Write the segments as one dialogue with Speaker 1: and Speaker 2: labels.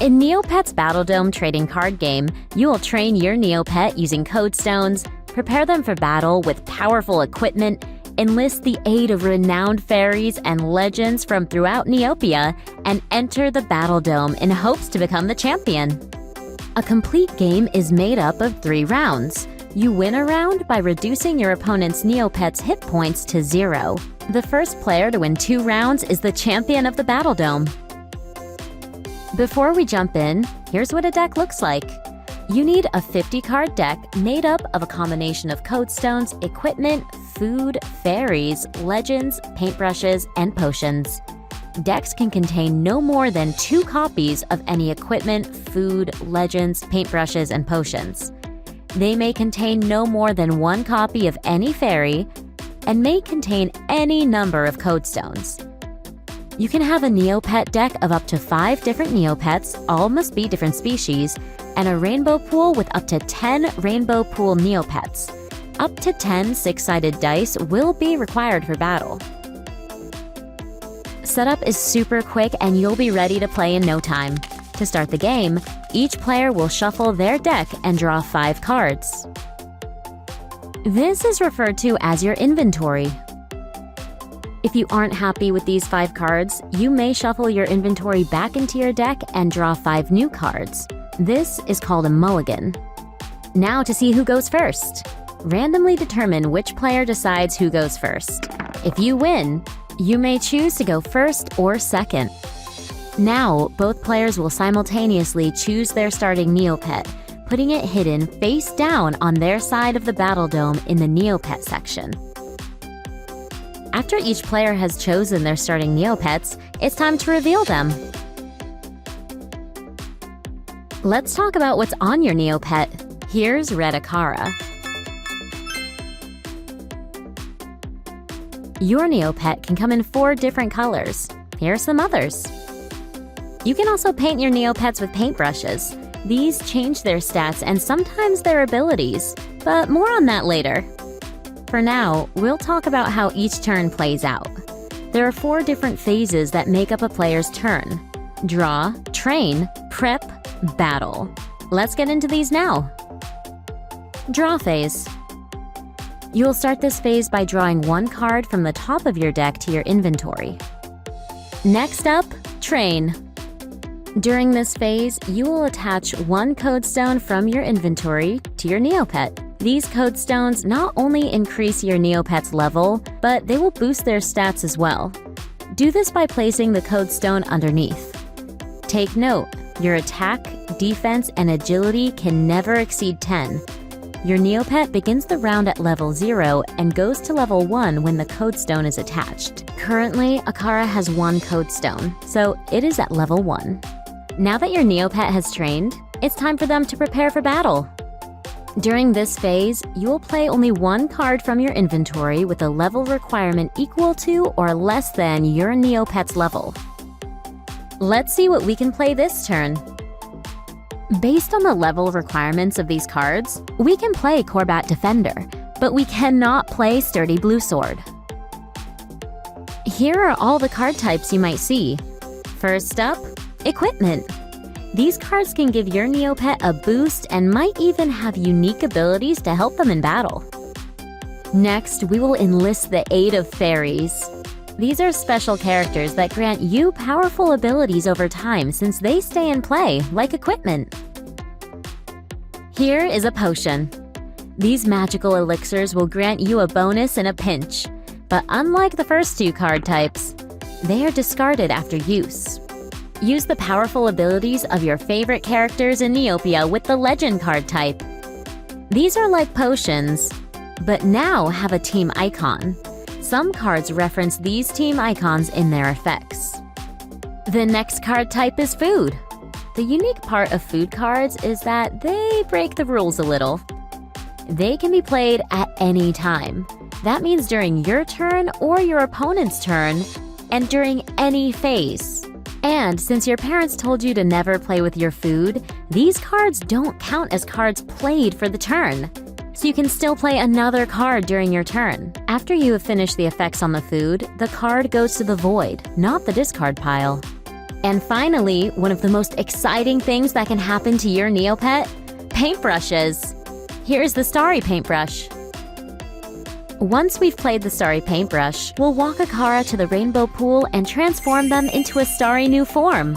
Speaker 1: In Neopets' Battledome trading card game, you will train your Neopet using code stones, prepare them for battle with powerful equipment, enlist the aid of renowned fairies and legends from throughout Neopia, and enter the Battledome in hopes to become the champion. A complete game is made up of 3 rounds. You win a round by reducing your opponent's Neopets' hit points to 0. The first player to win 2 rounds is the champion of the Battledome. Before we jump in, here's what a deck looks like. You need a 50-card deck made up of a combination of code stones, equipment, food, fairies, legends, paintbrushes, and potions. Decks can contain no more than 2 copies of any equipment, food, legends, paintbrushes, and potions. They may contain no more than 1 copy of any fairy and may contain any number of code stones. You can have a Neopet deck of up to 5 different Neopets, all must be different species, and a rainbow pool with up to 10 rainbow pool Neopets. Up to 10 6-sided dice will be required for battle. Setup is super quick and you'll be ready to play in no time. To start the game, each player will shuffle their deck and draw 5 cards. This is referred to as your inventory. If you aren't happy with these 5 cards, you may shuffle your inventory back into your deck and draw 5 new cards. This is called a mulligan. Now to see who goes first. Randomly determine which player decides who goes first. If you win, you may choose to go first or second. Now, both players will simultaneously choose their starting Neopet, putting it hidden face down on their side of the Battledome in the Neopet section. After each player has chosen their starting Neopets, it's time to reveal them. Let's talk about what's on your Neopet. Here's Red Akara. Your Neopet can come in 4 different colors. Here are some others. You can also paint your Neopets with paintbrushes. These change their stats and sometimes their abilities, but more on that later. For now, we'll talk about how each turn plays out. There are 4 different phases that make up a player's turn: draw, train, prep, battle. Let's get into these now. Draw phase. You'll start this phase by drawing 1 card from the top of your deck to your inventory. Next up, train. During this phase, you will attach 1 code stone from your inventory to your Neopet. These code stones not only increase your Neopet's level, but they will boost their stats as well. Do this by placing the code stone underneath. Take note, your attack, defense, and agility can never exceed 10. Your Neopet begins the round at level 0 and goes to level 1 when the code stone is attached. Currently, Akara has 1 code stone, so it is at level 1. Now that your Neopet has trained, it's time for them to prepare for battle. During this phase, you will play only 1 card from your inventory with a level requirement equal to or less than your Neopet's level. Let's see what we can play this turn. Based on the level requirements of these cards, we can play Corbat Defender, but we cannot play Sturdy Blue Sword. Here are all the card types you might see. First up, equipment. These cards can give your Neopet a boost and might even have unique abilities to help them in battle. Next, we will enlist the aid of fairies. These are special characters that grant you powerful abilities over time since they stay in play, like equipment. Here is a potion. These magical elixirs will grant you a bonus in a pinch, but unlike the first 2 card types, they are discarded after use. Use the powerful abilities of your favorite characters in Neopia with the Legend card type. These are like potions, but now have a team icon. Some cards reference these team icons in their effects. The next card type is food. The unique part of food cards is that they break the rules a little. They can be played at any time. That means during your turn or your opponent's turn, and during any phase. And since your parents told you to never play with your food, these cards don't count as cards played for the turn. So you can still play another card during your turn. After you have finished the effects on the food, the card goes to the void, not the discard pile. And finally, one of the most exciting things that can happen to your Neopet: paintbrushes. Here's the Starry paintbrush. Once we've played the Starry paintbrush, we'll walk Akara to the rainbow pool and transform them into a starry new form.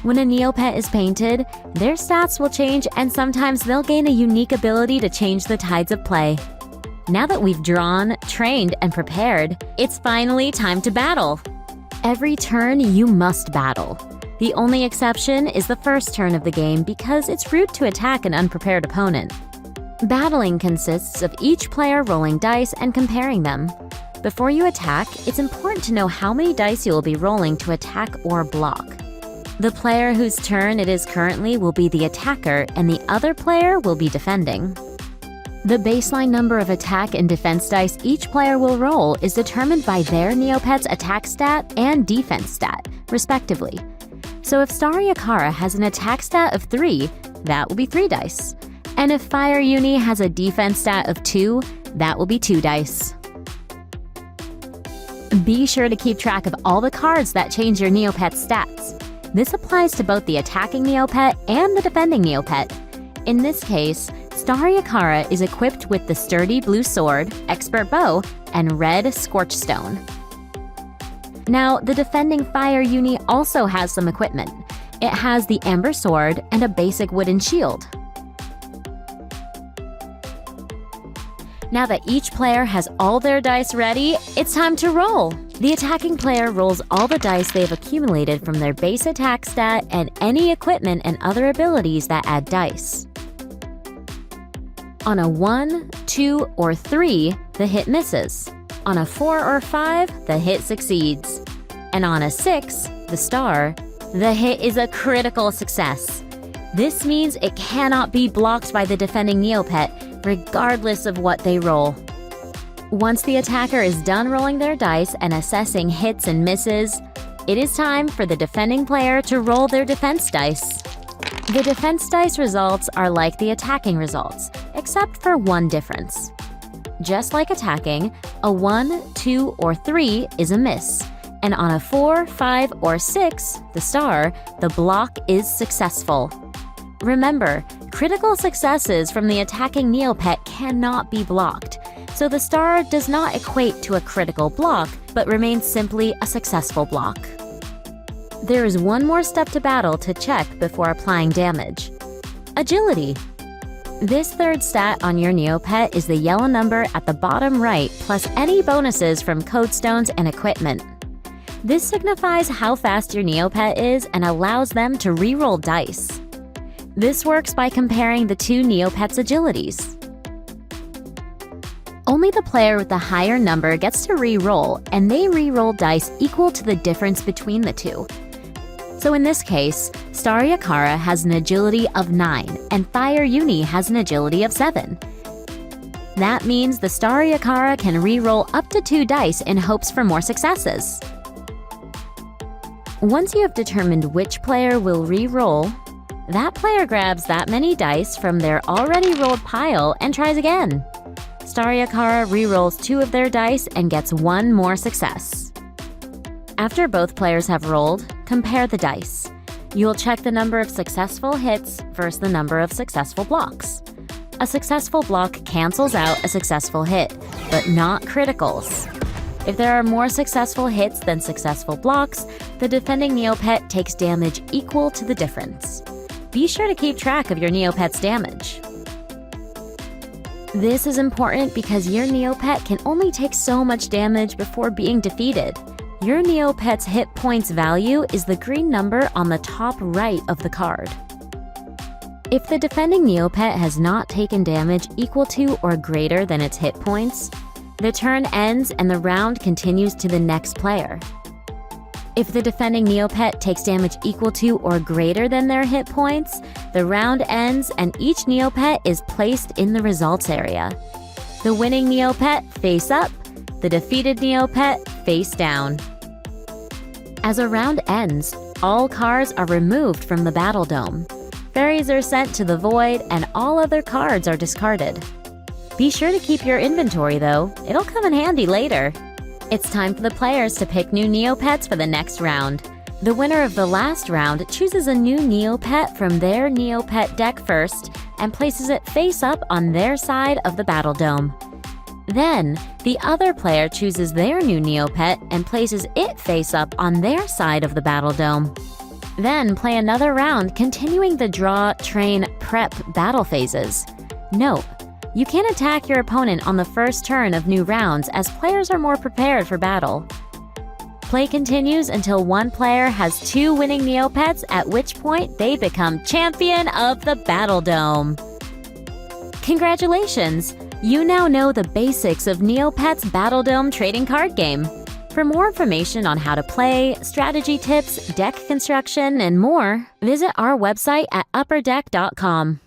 Speaker 1: When a Neopet is painted, their stats will change, and sometimes they'll gain a unique ability to change the tides of play. Now that we've drawn, trained, and prepared, it's finally time to battle. Every turn, you must battle. The only exception is the first turn of the game because it's rude to attack an unprepared opponent. Battling consists of each player rolling dice and comparing them. Before you attack, it's important to know how many dice you will be rolling to attack or block. The player whose turn it is currently will be the attacker, and the other player will be defending. The baseline number of attack and defense dice each player will roll is determined by their Neopet's attack stat and defense stat, respectively. So if Starry Akara has an attack stat of 3, that will be 3 dice. And if Fire Uni has a defense stat of 2, that will be 2 dice. Be sure to keep track of all the cards that change your Neopet's stats. This applies to both the attacking Neopet and the defending Neopet. In this case, Starry Akara is equipped with the sturdy blue sword, expert bow, and red scorchstone. Now, the defending Fire Uni also has some equipment. It has the amber sword and a basic wooden shield. Now that each player has all their dice ready, it's time to roll. The attacking player rolls all the dice they've accumulated from their base attack stat and any equipment and other abilities that add dice. On a 1, 2, or 3, the hit misses. On a 4 or 5, the hit succeeds. And on a 6, the star, the hit is a critical success. This means it cannot be blocked by the defending Neopet, regardless of what they roll. Once the attacker is done rolling their dice and assessing hits and misses, it is time for the defending player to roll their defense dice. The defense dice results are like the attacking results, except for one difference. Just like attacking, a 1, 2, or 3 is a miss, and on a 4, 5, or 6, the star, the block is successful. Remember, critical successes from the attacking Neopet cannot be blocked, so the star does not equate to a critical block, but remains simply a successful block. There is one more step to battle to check before applying damage: agility. This third stat on your Neopet is the yellow number at the bottom right, plus any bonuses from codestones and equipment. This signifies how fast your Neopet is and allows them to re-roll dice. This works by comparing the two Neopets' agilities. Only the player with the higher number gets to re-roll, and they re-roll dice equal to the difference between the two. So in this case, Starry Akara has an agility of 9, and Fire Uni has an agility of 7. That means the Starry Akara can re-roll up to 2 dice in hopes for more successes. Once you have determined which player will re-roll, that player grabs that many dice from their already rolled pile and tries again. Starry Akara re-rolls 2 of their dice and gets 1 more success. After both players have rolled, compare the dice. You'll check the number of successful hits versus the number of successful blocks. A successful block cancels out a successful hit, but not criticals. If there are more successful hits than successful blocks, the defending Neopet takes damage equal to the difference. Be sure to keep track of your Neopet's damage. This is important because your Neopet can only take so much damage before being defeated. Your Neopet's hit points value is the green number on the top right of the card. If the defending Neopet has not taken damage equal to or greater than its hit points, the turn ends and the round continues to the next player. If the defending Neopet takes damage equal to or greater than their hit points, the round ends and each Neopet is placed in the results area. The winning Neopet face up, the defeated Neopet face down. As a round ends, all cards are removed from the Battledome. Fairies are sent to the void and all other cards are discarded. Be sure to keep your inventory though, it'll come in handy later. It's time for the players to pick new Neopets for the next round. The winner of the last round chooses a new Neopet from their Neopet deck first and places it face up on their side of the Battledome. Then, the other player chooses their new Neopet and places it face up on their side of the Battledome. Then play another round, continuing the draw, train, prep battle phases. Note: you can attack your opponent on the first turn of new rounds as players are more prepared for battle. Play continues until one player has 2 winning Neopets, at which point they become champion of the Battledome. Congratulations! You now know the basics of Neopets' Battledome trading card game. For more information on how to play, strategy tips, deck construction, and more, visit our website at upperdeck.com.